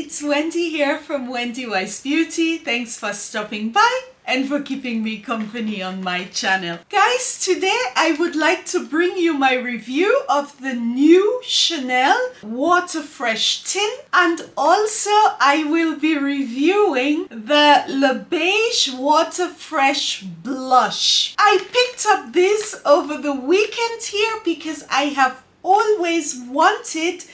it's Wendy here from Wendy Wise Beauty. Thanks for stopping by and for keeping me company on my channel. Guys, today I would like to bring you my review of the new Chanel Water Fresh Tint, and also I will be reviewing the Beiges Water Fresh Blush. I picked up this over the weekend here because I have always wanted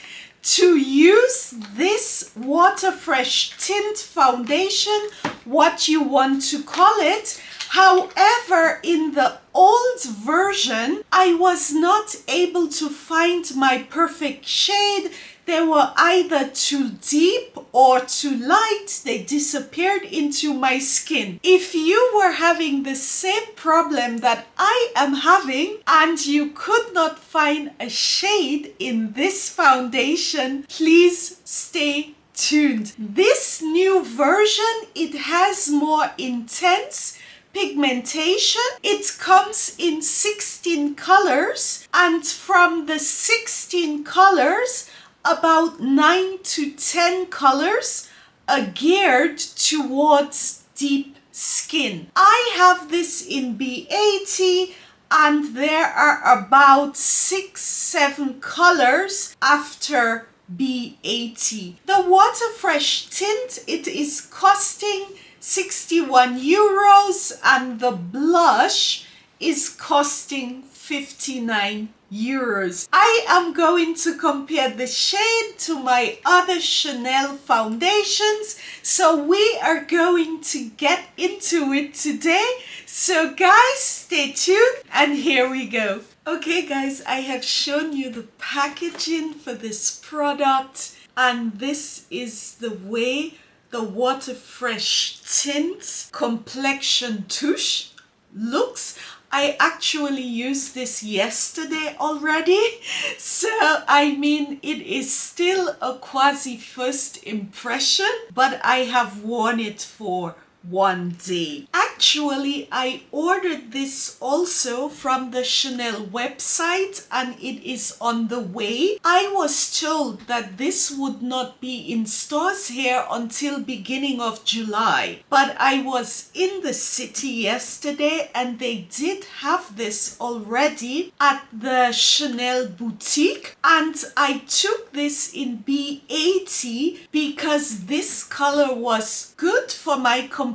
to use this Water Fresh Tint foundation, what you want to call it. However, in the old version, I was not able to find my perfect shade. They were either too deep or too light. They disappeared into my skin. If you were having the same problem that I am having and you could not find a shade in this foundation, please stay tuned. This new version, it has more intense pigmentation. It comes in 16 colors, and from the 16 colors, about 9 to 10 colors are geared towards deep skin. I have this in B80, and there are about 6-7 colors after B80. The Water Fresh Tint, it is costing 61 euros, and the blush is costing 59 euros. I am going to compare the shade to my other Chanel foundations, so we are going to get into it today. So guys, stay tuned and here we go. Okay guys, I have shown you the packaging for this product, and this is the way the Water Fresh Tint Complexion Touche looks. I actually used this yesterday already, so I mean it is still a quasi first impression, but I have worn it for one day. Actually, I ordered this also from the Chanel website, and it is on the way. I was told that this would not be in stores here until beginning of July, but I was in the city yesterday and they did have this already at the Chanel boutique, and I took this in B80 because this color was good for my complexion,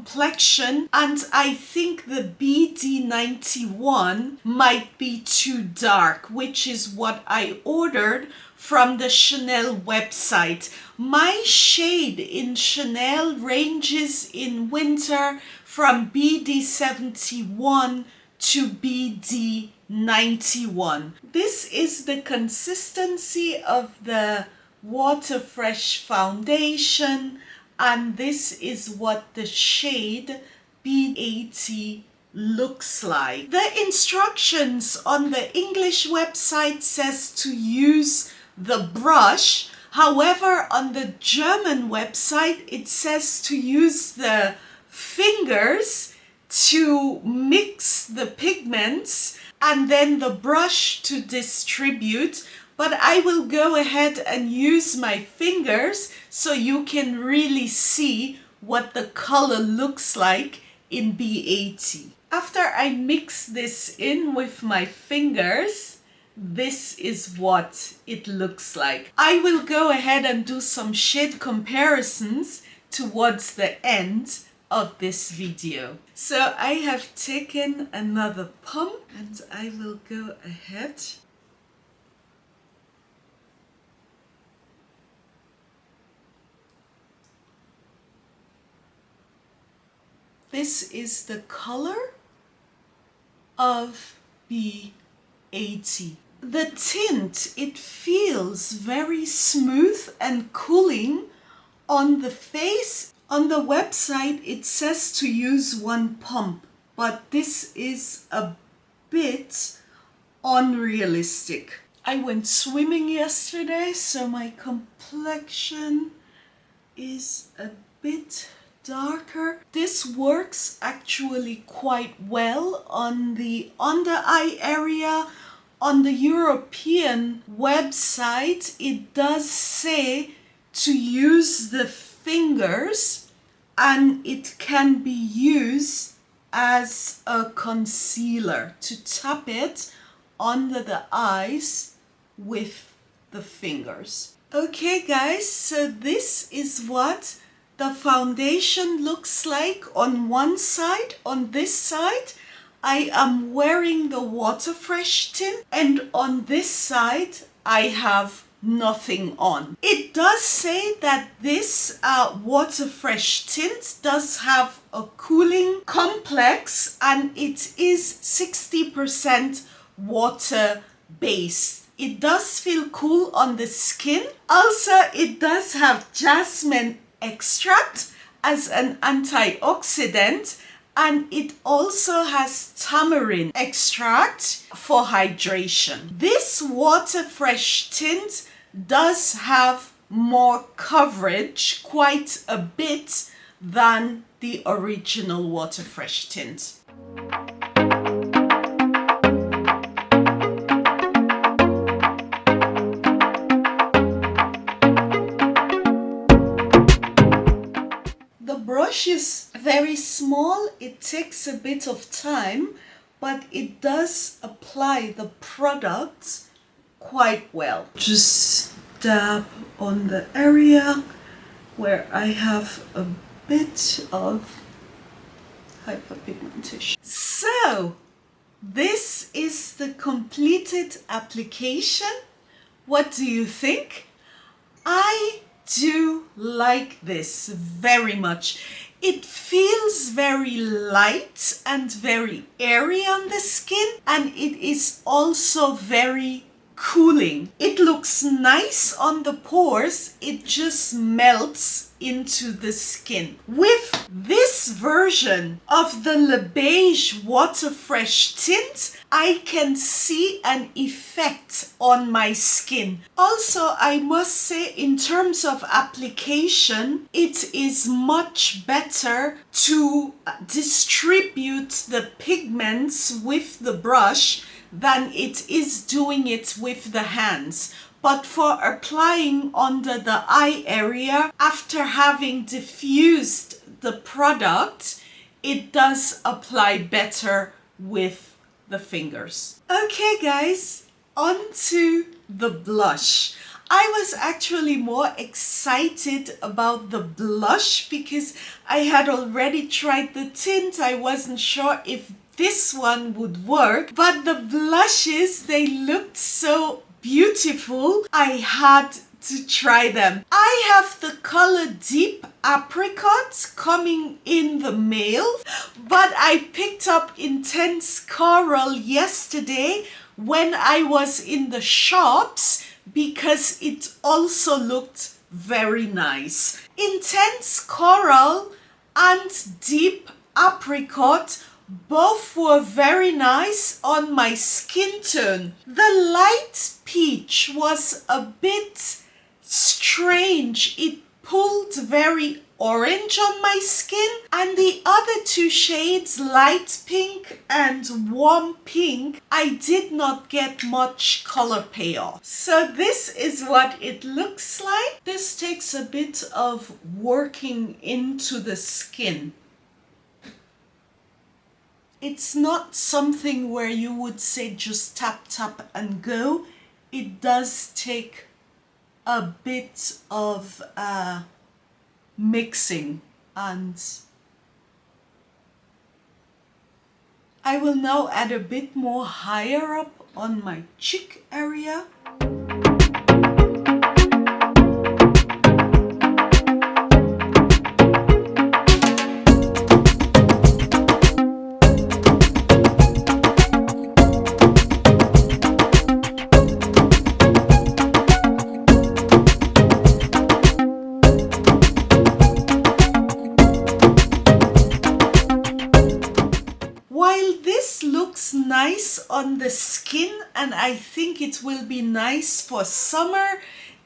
and I think the BD91 might be too dark, which is what I ordered from the Chanel website. My shade in Chanel ranges in winter from BD71 to BD91. This is the consistency of the Water Fresh foundation, and this is what the shade B80 looks like. The instructions on the English website says to use the brush. However, on the German website, it says to use the fingers to mix the pigments and then the brush to distribute. But I will go ahead and use my fingers so you can really see what the color looks like in B80. After I mix this in with my fingers, this is what it looks like. I will go ahead and do some shade comparisons towards the end of this video. So I have taken another pump and I will go ahead . This is the color of B80. The tint, it feels very smooth and cooling on the face. On the website, it says to use one pump, but this is a bit unrealistic. I went swimming yesterday, so my complexion is a bit darker. This works actually quite well on the under eye area. On the European website, it does say to use the fingers, and it can be used as a concealer to tap it under the eyes with the fingers. Okay guys, so this is what the foundation looks like on one side. On this side I am wearing the Water Fresh tint, and on this side I have nothing on. It does say that this Water Fresh tint does have a cooling complex, and it is 60% water based. It does feel cool on the skin. Also, it does have jasmine extract as an antioxidant, and it also has tamarind extract for hydration. This Water Fresh tint does have more coverage, quite a bit, than the original Water Fresh tint. Brush is very small. It takes a bit of time, but it does apply the product quite well. Just dab on the area where I have a bit of hyperpigmentation. So this is the completed application. What do you think? I do like this very much. It feels very light and very airy on the skin, and it is also very cooling. It looks nice on the pores. It just melts into the skin. With this version of the Beiges Water Fresh tint, I can see an effect on my skin. Also, I must say, in terms of application, it is much better to distribute the pigments with the brush than it is doing it with the hands. But for applying under the eye area, after having diffused the product, it does apply better with the fingers. Okay guys, on to the blush. I was actually more excited about the blush because I had already tried the tint. I wasn't sure if this one would work, but the blushes, they looked so beautiful. I had to try them. I have the color Deep Apricot coming in the mail, but I picked up Intense Coral yesterday when I was in the shops because it also looked very nice. Intense Coral and Deep Apricot both were very nice on my skin tone. The light peach was a bit strange. It pulled very orange on my skin, and the other two shades, light pink and warm pink, I did not get much color payoff. So this is what it looks like. This takes a bit of working into the skin. It's not something where you would say just tap, tap and go. It does take a bit of mixing, and I will now add a bit more higher up on my cheek area. Nice on the skin, and I think it will be nice for summer.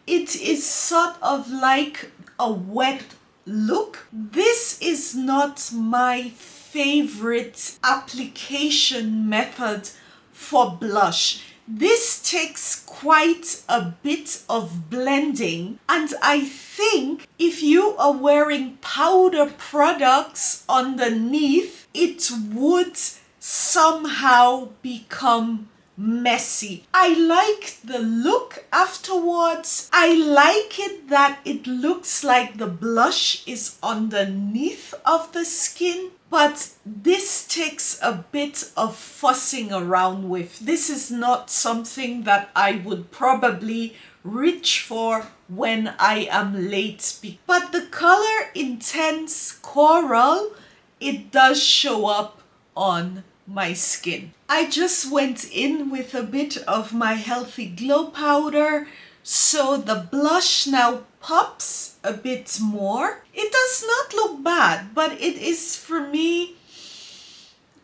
It is sort of like a wet look. This is not my favorite application method for blush. This takes quite a bit of blending, and I think if you are wearing powder products underneath, it would somehow become messy. I like the look afterwards. I like it that it looks like the blush is underneath of the skin, but this takes a bit of fussing around with. This is not something that I would probably reach for when I am late. But the color Intense Coral, it does show up on my skin. I just went in with a bit of my Healthy Glow powder, so the blush now pops a bit more. It does not look bad, but it is, for me,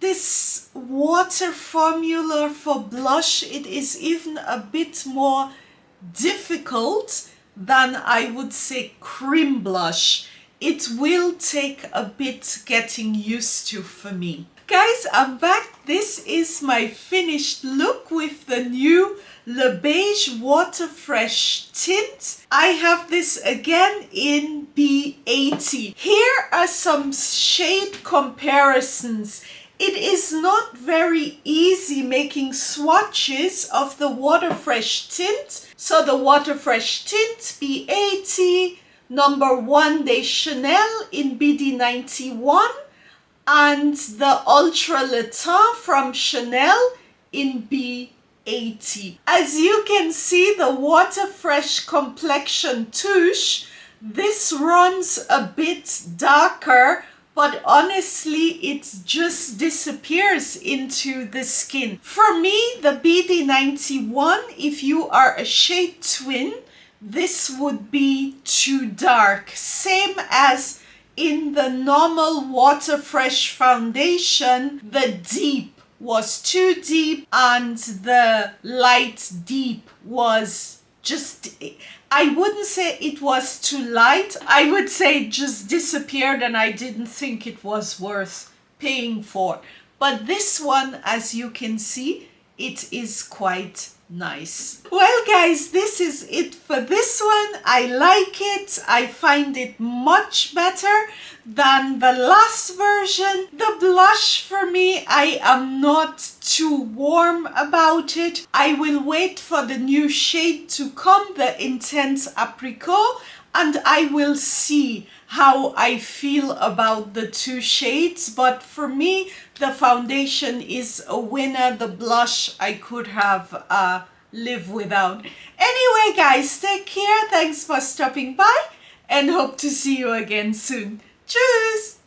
this water formula for blush, it is even a bit more difficult than, I would say, cream blush. It will take a bit getting used to for me. Guys, I'm back. This is my finished look with the new Le Beige Water Fresh tint. I have this again in B80. Here are some shade comparisons. It is not very easy making swatches of the Water Fresh tint. So the Water Fresh tint B80, number 1 de Chanel in BD91, and the Ultra Le Teint from Chanel in B80. As you can see, the Water Fresh Complexion Touche, this runs a bit darker, but honestly, it just disappears into the skin. For me, the BD91, if you are a shade twin, this would be too dark. Same as in the normal Water Fresh foundation, the deep was too deep and the light deep was just, I wouldn't say it was too light. I would say it just disappeared and I didn't think it was worth paying for. But this one, as you can see, it is quite nice. Well guys, this is it for this one. I like it. I find it much better than the last version. The blush, for me, I am not too warm about it. I will wait for the new shade to come, the Intense Apricot, and I will see how I feel about the two shades. But for me, the foundation is a winner. The blush I could have live without. Anyway guys, take care. Thanks for stopping by and hope to see you again soon. Tschüss!